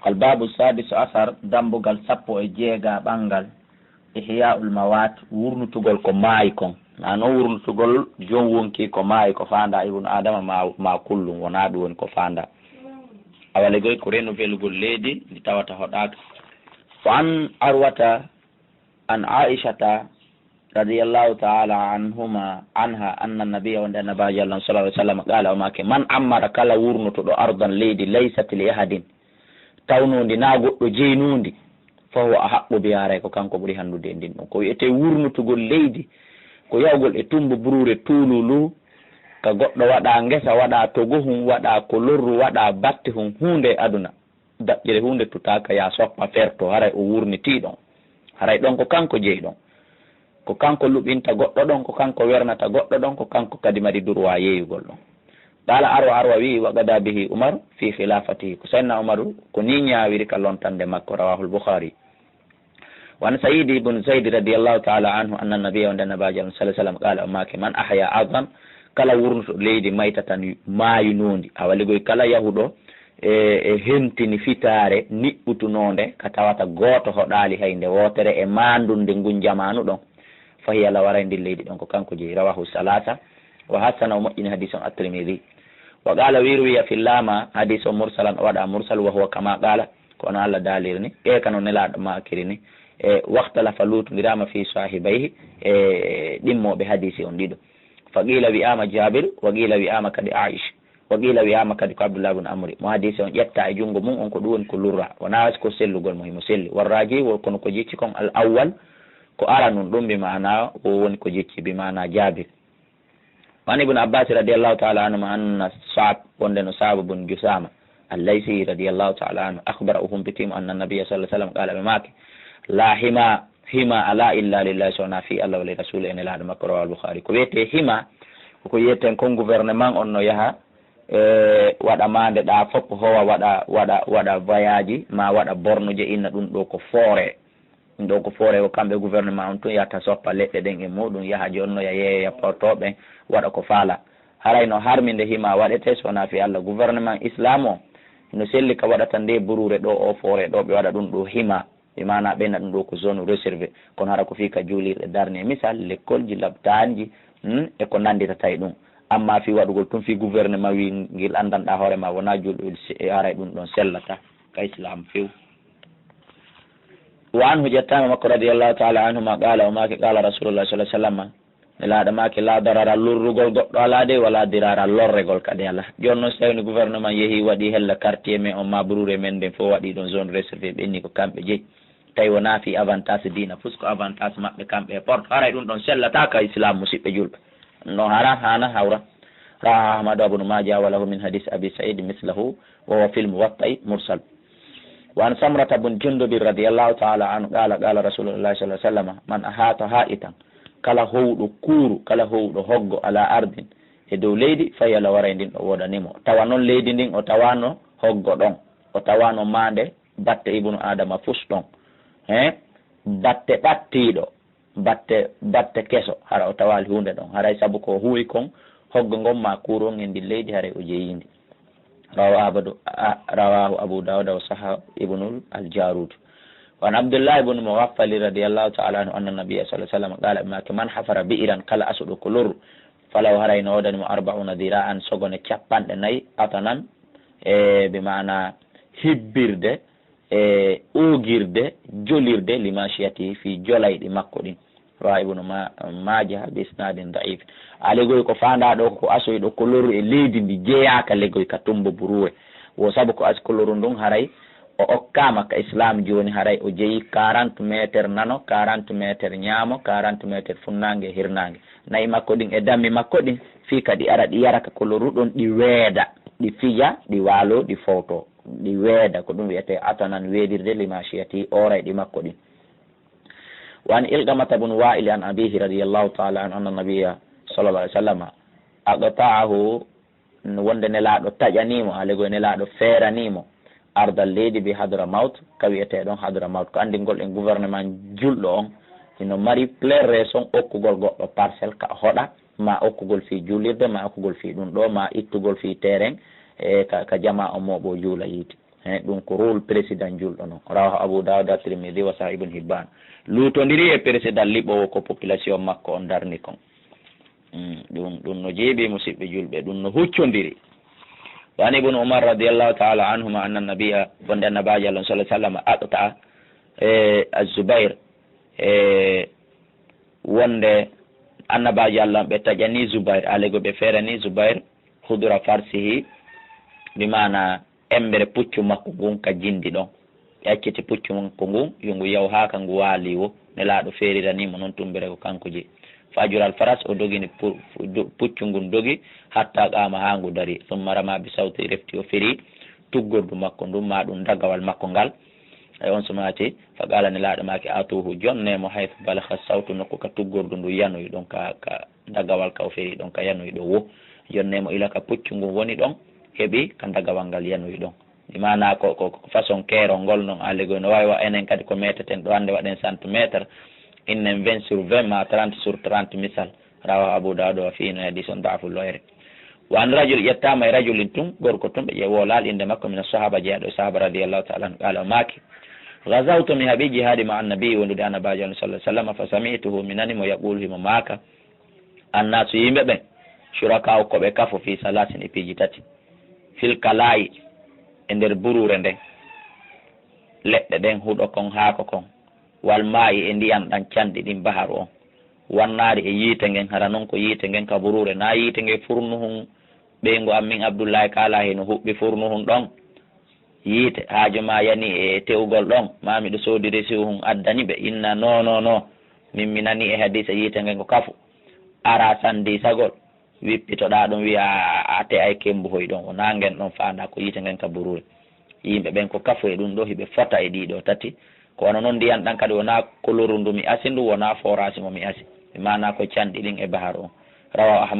الباب السادس عشر دمبغال سابو اجيغا بانغال إحياء الموات ورنتوغول كو مايكون أنا ورنتوغول جون وونكي كو مايكو فاندا ابن آدم ما كل ونادو ون كو فاندا أولي كورينو فيلغول ليدي لتاوتا هداك وعن أروة عن عائشة رضي الله تعالى عنها أن النبي صلى الله عليه وسلم قال وماك من عمر كلا ورنتو أرضا ليدي ليست لأحد tawnundi na goɗɗo jeynundi fahu a haɓɓo biyare ko kanko ɓuri handude e ndin ɗum ko wiyete wurnutugol leydi ko yawgol e tumbo burure tuululu ka goɗɗo waɗa ngesa waɗa togo hum waɗa ko lorru waɗa batte hum hunde aduna daƴƴere hunde tutaka ya soppa ferto haray o wurniti ɗon haray ɗon ko kanko jeyɗon ko kanko luɓinta goɗɗo ɗon ko kanko wernata goɗɗo ɗon ko kanko kadi mari durwa yeeyugol ɗon قال أروى وي وغدا به عمر في خلافته كسيدنا عمر كنينيا ويرك لونتان مكة رواه البخاري وعن سعيد بن زيد رضي الله تعالى عنه أن النبي صلى الله عليه وسلم قال أماك من أحيا عظم كلا ورن ليدي ميتة ما ينوندي أولي كلا يهودو hentini fitare niɓɓutunode ka tawata goto hoɗali haynde wotere e mandunde ngun jamanu ɗon fahiya la wara ndi leydi ɗon ko kanko jeeyi rawahu salasa wa hasana o moƴƴini hadis on at-Tirmidhi wa qala wirwiya fi lama hadis o mursalan o waɗa mursal wa huwa kama qala kono Allah dalirni e kano nelaɗo makirini e wahtalafa lutodirama fi sahibayhi e ɗimmoɓe hadisi on ɗiɗo fa qila wiyama Jabir wa qila wiyama kadi Aisha wa qila wiyama kadi ko Abdullah ibn Amr mo hadisi on ƴetta e jungo mum on ko ɗum woni ko lurra wona ko sellugol mo himo selli warraji kono ko jicci kon al awwal ko ara nun ɗum bi mana o woni ko jicci bi mana Jabir وعن ابن عباس رضي الله تعالى عنهما أن صعب وندن صعب بن جسامة الليثي رضي الله تعالى عنه أخبرهم بتيم أن النبي صلى الله عليه وسلم قال بماك لا هما ألا إلا لله سونا في الله ولرسوله إن الله مكروه البخاري كويته هما وكويته كون gouvernement on no yaha waɗa mande ɗa fopp howa waɗa voyage ma waɗa bornuje inna ɗum ɗo ko foore ɗo ko foore ko kamɓe gouvernement on tun yahata soppa leɗɗe ɗen e muɗum yaha jonnoya yeeya portoɓe waɗa ko faala haray no harminde hima waɗete sowona fi Allah gouvernement islam o no selli ka waɗata nde burure ɗo o foore ɗo ɓe waɗa ɗum ɗo hima ɓe mana ɓeyna ɗum ɗo ko zone réservé kono hara ko fi ka juulirɗe darne misal l'école ji labtanji e ko nandita tay ɗum amma fi waɗugol tun fi gouvernement wi ngil andanɗa hoorema wona julɗo haray ɗum ɗon sellata ka islam few وعنه جتام مكة رضي الله تعالى عنهما قال وماك قال رسول الله صلى الله عليه وسلم لا ماك لا ضرر للرجل على دي ولا ضرر للرجل كدي الله جون سيون gouvernement yehi wadi hella quartier mais on ma brure men den fo wadi don zone réservée benni ko kambe jeyi tay wona fi avantage dina fusko avantage mabbe kambe porte haray dum don sellata ka islam musibbe julbe no hara hana hawra ra ahmad ibn majah wala min hadith abi sa'id mislahu wa huwa film watta'i mursal وعن سمرة بن جندب رضي الله تعالى عنه قال رسول الله صلى الله عليه وسلم من أحاط هائتا كلا هو كورو كلا هو هوغو على أرض هدو ليدي فيلا ورين دين ودانيمو توانو ليدي دين وتوانو هوغو دون وتوانو ماندي بات ابن آدم فوس دون بات باتيدو بات كيسو هرا وتوال هونده دون هرا يسابوكو هوي كون هوغو ngom ma kuro ngendi leydi hare o jeyindi رواه أبو داود وصححه ابن الجارود وعن عبد الله بن مغفل رضي الله تعالى عنه أن النبي صلى الله عليه وسلم قال ما كمن حفر بئرا كلا أسد كلور فلو هرين ودن 40 ذراعا سغن كبان ناي أتنان بمعنى هبيرده أوغيرده جوليرده لماشيته في جولاي مكودين رواه ابن ماجه بإسناد ضعيفalegoy ko fanda do ko asoy do koloru e leydi ndi jeeyaka legoy ka tumbo buruwe wo sabu ko as koloru ndun haray o okkama ka islam joni haray o jeeyi 40 meter nano 40 meter nyaamo 40 meter funnange hirnange nayi makko din e dammi makko din fi kadi ara di yara ka koloru don di weeda di fija di walo di foto di weeda ko dum wiete atanan weedirde limashiyati ora di makko din wan ilgamata bun wa'il an abihi radiyallahu ta'ala an anna nabiyya sallallahu alaihi wasallam aqta'ahu wonde nelaɗo taƴanimo alego nelaɗo feeranimo ardal leydi bi Hadramaut ka wiyeteɗon Hadramaut ko andingol en gouvernement julɗo on ino mari plein raison okkugol goɗɗo parcelle ka hoɗa ma okkugol fi juulirde ma okkugol fi ɗum ɗo ma ittugol fi terrain e ka jama o moɓo juula yiiti ɗum ko rôle président julɗo noon rawahu Abu Dawud Tirmidhi wa Sahih Ibn Hibban lutodiri e président liɓowo ko population makko on darni kon ɗum no jeeɓi musidɓe julɓe ɗum no huccodiri wani ibn Umar radiallahu taala anhuma anna nabiya wonde annabaji Allah sallallahu alaihi wasallam aqta az-Zubair wonde annabaji Allah ɓe taƴani Zubair alego ɓe ferani Zubair hudura farsihi bimana embere puccu makko ngun ka jindi ɗon ƴacciti puccu makko ngun yo ngu yaw ha ka ngu waali wo nelaɗo feriranimo noon tumbere ko kanko je fajural faras o dogini puccu ngun dogi hatta qama ha ngu dari summa rama bi sawti refti o feri tuggordu makko ndum ma ɗum dagawal makko ngal e on sumati fa qala nelaɗo maki atuhu jonnemo haythu balagha sawtu nokku ka tuggordu ndu yanoyi ɗon ka dagawal ka o feri ɗon ka yanoyi ɗo wo jonnemo ila ka puccu ngun woni ɗon heeɓi ka dagawal ngal yanoyi ɗon imana ko façon keero ngol noon allego no wawi wa enen kadi ko meteten ɗo hande waɗen centimétre innen 20 sur 20 ma 30 sur 30 misal rawa Abu Dawud wa fiino hadis on da'fu loyre wa an rajul yettama e rajulin tun gorko tun ɓe ƴeewolal inde makko mina sahaba jeeyaɗo e sahaba radiallahu taala anhu qala maki gazawtu mi haaɓi jihadi ma annabi wondude annabaji Allah sallallahu alaihi wasallam fa sami'tuhu minanimo yaqulu himo maka annasu yimɓe ɓen shuraka ko ɓe kafo fi salasin e piiji tati fil kalayi e nder burure nden leɗɗe ɗen huɗo kon haako kon wal maayi e ndiyam ɗan canɗi ɗin baharu on wannaari e yiite ngen hara noon ko yiite ngen ka burure na yiite nge furnuhun ɓeygu ammin Abdoullahi kala heno huɓɓi furnuhun ɗon yiite haajo ma yani e tewgol ɗon mamiɗo soodiri siwhun addani ɓe inna no min mi nani e hadisa yiite ngen ko kafu ara sandi sagol wippitoɗa ɗum wiya a te ay kembuhoy ɗon o nangen ɗon fanda ko yiite ngen ka burure yimɓe ɓen ko kafu e ɗum ɗo hiɓe fota e ɗiɗo tati kono noon ndiyan ɗan kadi wona koloru ndu mi asi ndu wona forage mo mi asi mi mana ko canɗi ɗin e bahar on rawa Ahmad